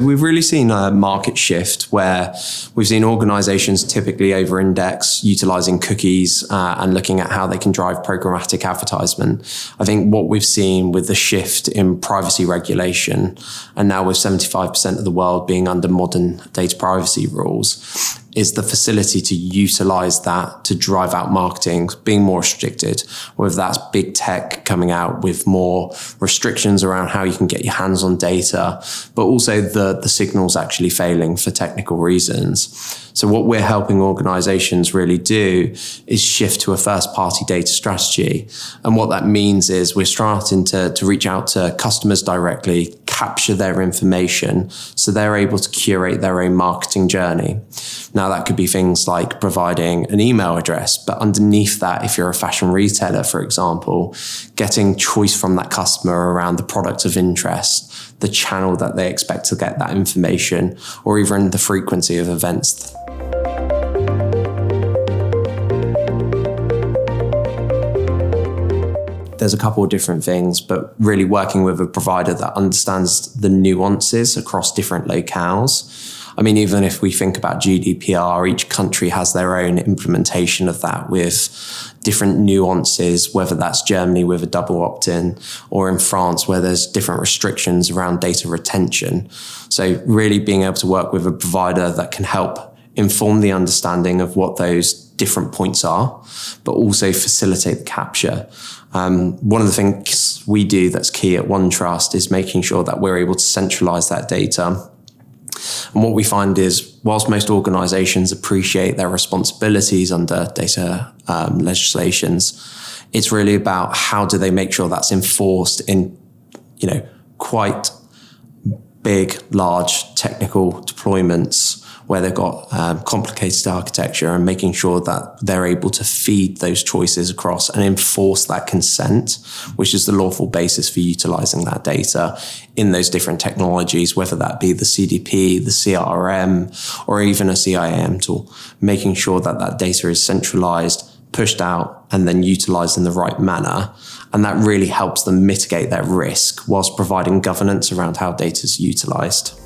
We've really seen a market shift where we've seen organizations typically over-index utilizing cookies and looking at how they can drive programmatic advertisement. I think what we've seen with the shift in privacy regulation, and now with 75% of the world being under modern data privacy rules, is the facility to utilize that to drive out marketing being more restricted, whether that's big tech coming out with more restrictions around how you can get your hands on data, but also the signals actually failing for technical reasons. So what we're helping organizations really do is shift to a first party data strategy. And what that means is we're starting to reach out to customers directly, capture their information so they're able to curate their own marketing journey. Now that could be things like providing an email address, but underneath that, if you're a fashion retailer, for example, getting choice from that customer around the product of interest, the channel that they expect to get that information, or even the frequency of events. There's a couple of different things, but really working with a provider that understands the nuances across different locales. I mean, even if we think about GDPR, each country has their own implementation of that with different nuances, whether that's Germany with a double opt-in or in France where there's different restrictions around data retention. So really being able to work with a provider that can help inform the understanding of what those different points are, but also facilitate the capture. One of the things we do that's key at OneTrust is making sure that we're able to centralize that data. And what we find is, whilst most organizations appreciate their responsibilities under data legislations, it's really about how do they make sure that's enforced in, quite big, large technical deployments where they've got complicated architecture, and making sure that they're able to feed those choices across and enforce that consent, which is the lawful basis for utilizing that data in those different technologies, whether that be the CDP, the CRM, or even a CIAM tool, making sure that that data is centralized, pushed out, and then utilized in the right manner. And that really helps them mitigate their risk whilst providing governance around how data is utilized.